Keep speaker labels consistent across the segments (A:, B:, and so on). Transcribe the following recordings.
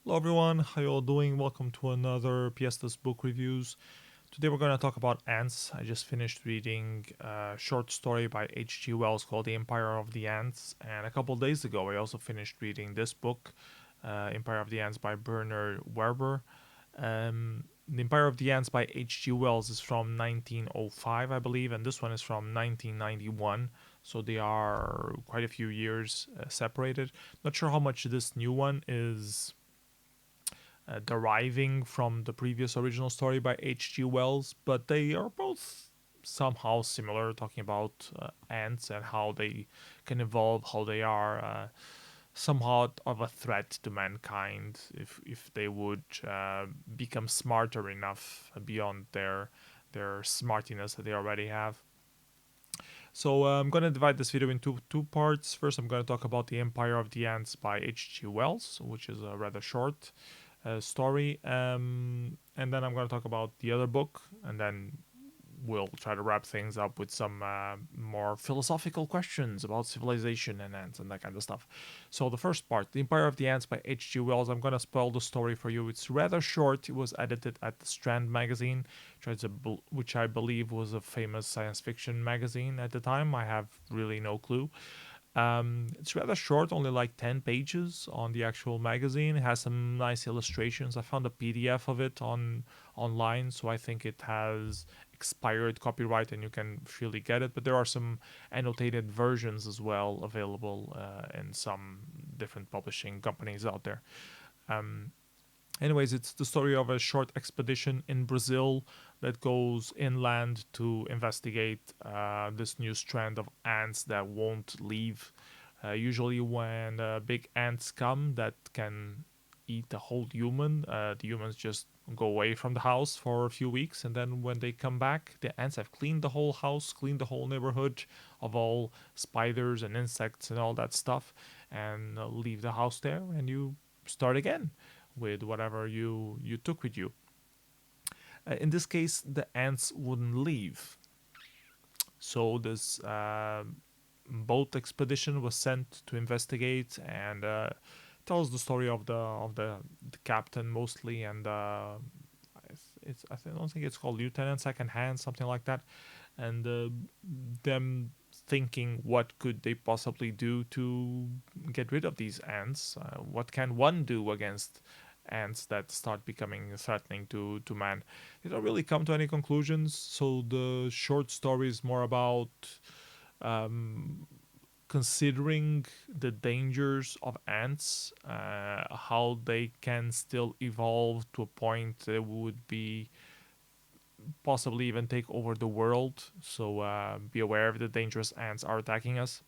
A: Hello everyone, how you all doing? Welcome to another Piesta's book reviews. Today we're going to talk about ants. I just finished reading a short story by H.G.Wells called The Empire of the Ants, and a couple days ago I also finished reading this book, Empire of the Ants by Bernard Werber. The Empire of the Ants by H.G. Wells is from 1905, I believe, and this one is from 1991. So they are quite a few years separated. Not sure how much this new one is deriving from the previous original story by H.G. Wells, but they are both somehow similar, talking about ants and how they can evolve, how they are somewhat of a threat to mankind if they would become smarter enough beyond their smartiness that they already have. So I'm going to divide this video into two parts. First, I'm going to talk about The Empire of the Ants by H.G. Wells, which is a rather short story. And then I'm going to talk about the other book, and then we'll try to wrap things up with some more philosophical questions about civilization and ants and that kind of stuff. So the first part, The Empire of the Ants by H.G. Wells. I'm going to spoil the story for you. It's rather short. It was edited at the Strand Magazine, which I believe was a famous science fiction magazine at the time. I have really no clue. It's rather short, only like 10 pages on the actual magazine. It has some nice illustrations. I found a PDF of it online, so I think it has expired copyright and you can freely get it. But there are some annotated versions as well available in some different publishing companies out there. Um, Anyways, it's the story of a short expedition in Brazil that goes inland to investigate this new strand of ants that won't leave. Usually, when big ants come that can eat a whole human, the humans just go away from the house for a few weeks, and then when they come back, the ants have cleaned the whole house, cleaned the whole neighborhood of all spiders and insects and all that stuff, and leave the house there, and you start again with whatever you took with you. In this case, the ants wouldn't leave, so this boat expedition was sent to investigate and tells the story of the captain mostly, and I don't think it's called Lieutenant Second Hand, something like that, and them thinking what could they possibly do to get rid of these ants. What can one do against ants that start becoming threatening to man? They don't really come to any conclusions, so the short story is more about um, considering the dangers of ants, how they can still evolve to a point that would be possibly even take over the world. So be aware if the dangerous ants are attacking us.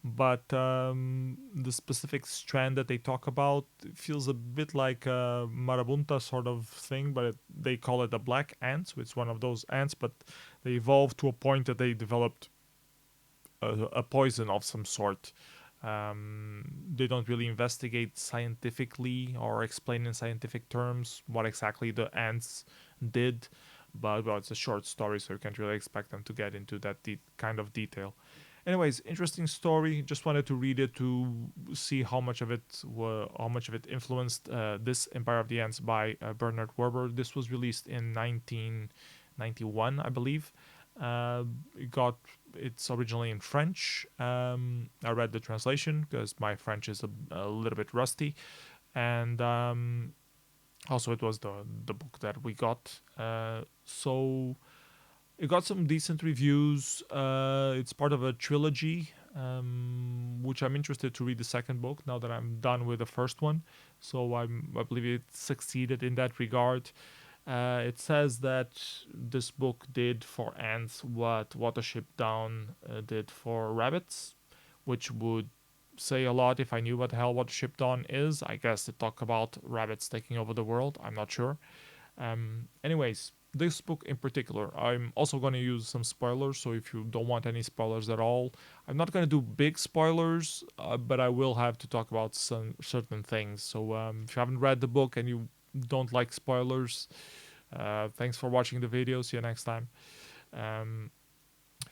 A: But the specific strand that they talk about feels a bit like a marabunta sort of thing, but they call it the black ant, so it's one of those ants, but they evolved to a point that they developed a poison of some sort. They don't really investigate scientifically or explain in scientific terms what exactly the ants did, but well, it's a short story, so you can't really expect them to get into that kind of detail. Anyways, interesting story. Just wanted to read it to see how much of it influenced this Empire of the Ants by Bernard Werber. This was released in 1991, I believe. It's originally in French. I read the translation because my French is a little bit rusty, and also it was the book that we got. So it got some decent reviews. It's part of a trilogy, which I'm interested to read the second book now that I'm done with the first one. So I believe it succeeded in that regard. It says that this book did for ants what Watership Down did for rabbits, which would say a lot if I knew what the hell Watership Down is. I guess it talk about rabbits taking over the world. I'm not sure. Anyways, this book in particular, I'm also going to use some spoilers, so if you don't want any spoilers at all, I'm not going to do big spoilers, but I will have to talk about some certain things. So if you haven't read the book and you don't like spoilers, thanks for watching the video. See you next time. Um,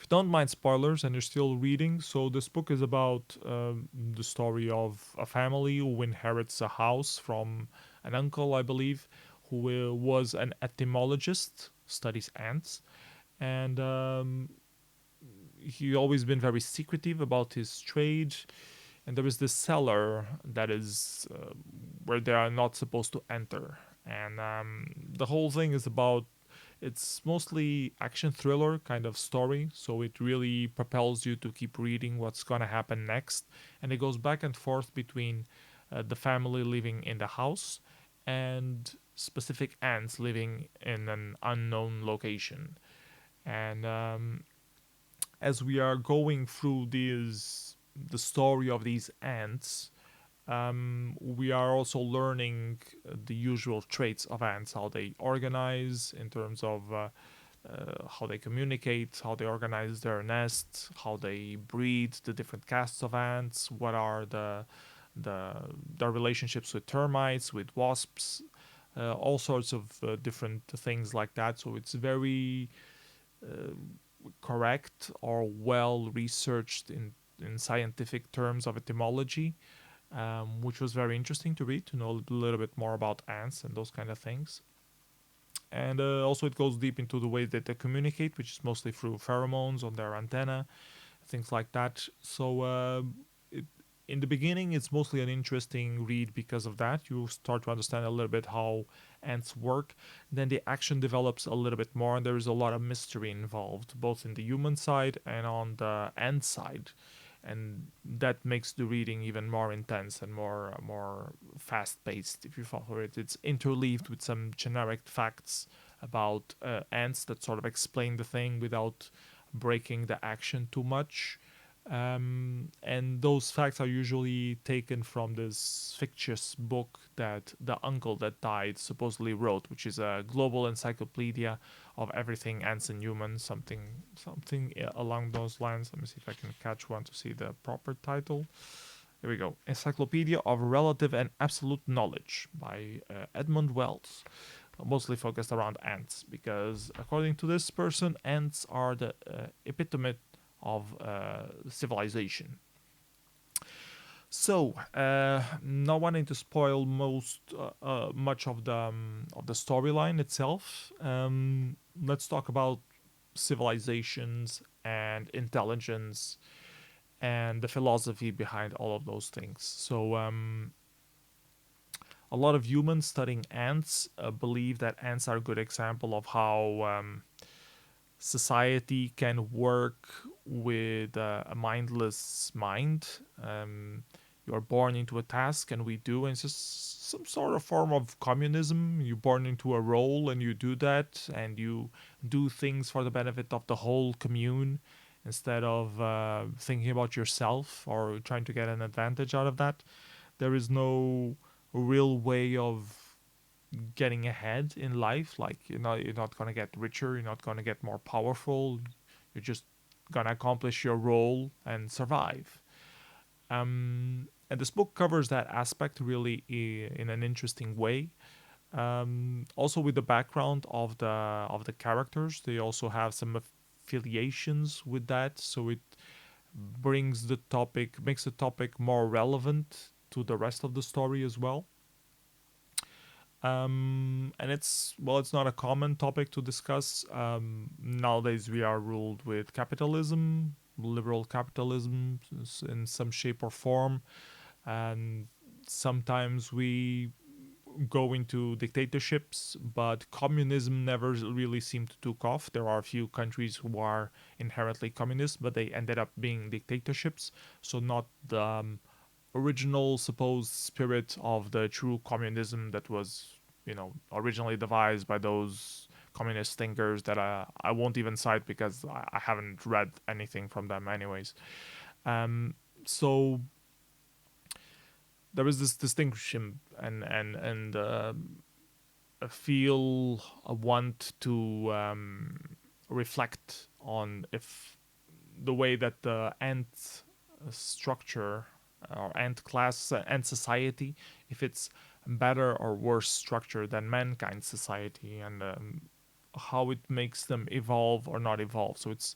A: don't mind spoilers and you're still reading, so this book is about the story of a family who inherits a house from an uncle, I believe, who was an etymologist, studies ants, and he always been very secretive about his trade. And there is this cellar that is where they are not supposed to enter, and the whole thing is about, it's mostly action thriller kind of story, so it really propels you to keep reading what's going to happen next. And it goes back and forth between the family living in the house and specific ants living in an unknown location. And as we are going through the story of these ants, we are also learning the usual traits of ants, how they organize in terms of how they communicate, how they organize their nests, how they breed the different castes of ants, what are the their relationships with termites, with wasps, all sorts of different things like that. So it's very correct or well researched in scientific terms of etymology, which was very interesting to read, to know a little bit more about ants and those kind of things. And also, it goes deep into the way that they communicate, which is mostly through pheromones on their antenna, things like that. So, it, in the beginning, it's mostly an interesting read because of that. You start to understand a little bit how ants work. Then the action develops a little bit more, and there is a lot of mystery involved, both in the human side and on the ant side, and that makes the reading even more intense and more fast paced. If you follow it, it's interleaved with some generic facts about ants that sort of explain the thing without breaking the action too much. And those facts are usually taken from this fictitious book that the uncle that died supposedly wrote, which is a global encyclopedia of everything ants and humans, something along those lines. Let me see if I can catch one to see the proper title. Here we go. Encyclopedia of Relative and Absolute Knowledge by Edmund Wells, mostly focused around ants, because according to this person, ants are the epitome of civilization. So, not wanting to spoil much of the storyline itself, let's talk about civilizations and intelligence and the philosophy behind all of those things. So, a lot of humans studying ants believe that ants are a good example of how society can work with a mindless mind. You are born into a task, and we do, and it's just some sort of form of communism. You're born into a role, and you do that, and you do things for the benefit of the whole commune instead of thinking about yourself or trying to get an advantage out of that. There is no real way of getting ahead in life. Like, you're not gonna get richer, you're not gonna get more powerful. You're just gonna accomplish your role and survive. And this book covers that aspect really in an interesting way. Also, with the background of the characters, they also have some affiliations with that, so it makes the topic more relevant to the rest of the story as well. And it's not a common topic to discuss. Nowadays, we are ruled with capitalism, liberal capitalism in some shape or form, and sometimes we go into dictatorships, but communism never really seemed to take off. There are a few countries who are inherently communist, but they ended up being dictatorships, so not the original supposed spirit of the true communism that was, originally devised by those communist thinkers that I won't even cite because I haven't read anything from them anyways. So there is this distinction, and I feel a want to reflect on if the way that the ant structure or ant class ant society, if it's better or worse structure than mankind society, and how it makes them evolve or not evolve. So it's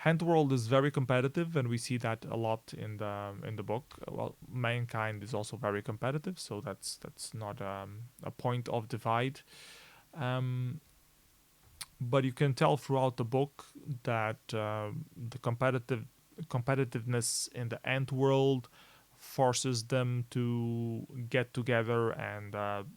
A: Ant world is very competitive, and we see that a lot in the book. Well, mankind is also very competitive, so that's not a point of divide. Um, but you can tell throughout the book that the competitiveness in the ant world forces them to get together and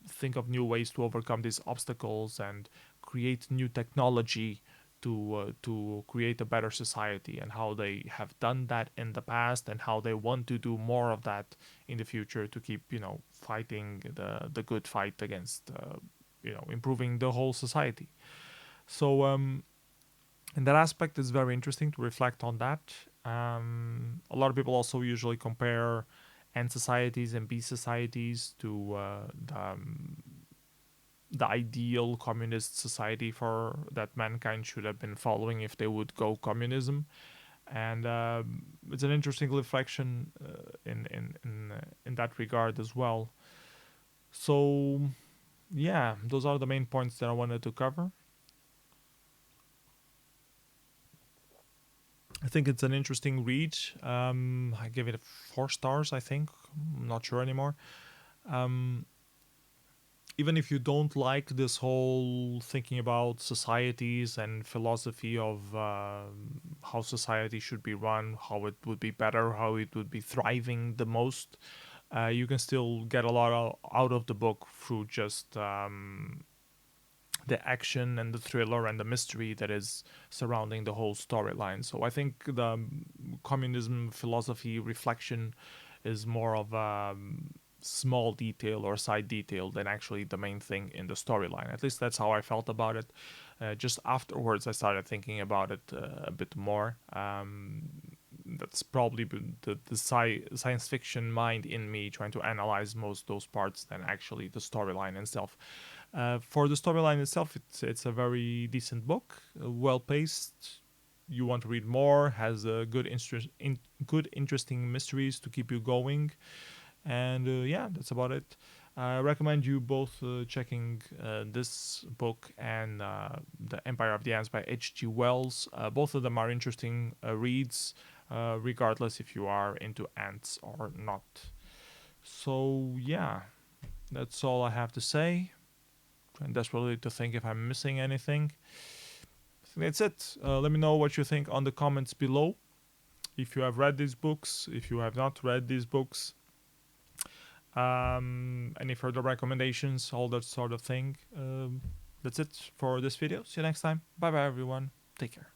A: think of new ways to overcome these obstacles and create new technology to create a better society, and how they have done that in the past and how they want to do more of that in the future to keep fighting the good fight against improving the whole society. So in that aspect, it's very interesting to reflect on that. A lot of people also usually compare ant societies and bee societies to the ideal communist society for that mankind should have been following if they would go communism. And it's an interesting reflection in that regard as well. So yeah, those are the main points that I wanted to cover. I think it's an interesting read. I give it 4 stars, I think. I'm not sure anymore. Um, Even if you don't like this whole thinking about societies and philosophy of how society should be run, how it would be better, how it would be thriving the most, you can still get a lot out of the book through just the action and the thriller and the mystery that is surrounding the whole storyline. So I think the communism philosophy reflection is more of a small detail or side detail than actually the main thing in the storyline. At least that's how I felt about it. Just afterwards, I started thinking about it a bit more. That's probably the science fiction mind in me trying to analyze most those parts than actually the storyline itself. For the storyline itself, it's a very decent book, well paced. You want to read more, has a good interesting mysteries to keep you going, and yeah, that's about it. I recommend you both checking this book and The Empire of the Ants by H.G. Wells. Both of them are interesting reads, regardless if you are into ants or not. So yeah, that's all I have to say. Trying desperately to think if I'm missing anything. I think that's it. Let me know what you think on the comments below. If you have read these books, if you have not read these books, any further recommendations, all that sort of thing. That's it for this video. See you next time. Bye bye, everyone. Take care.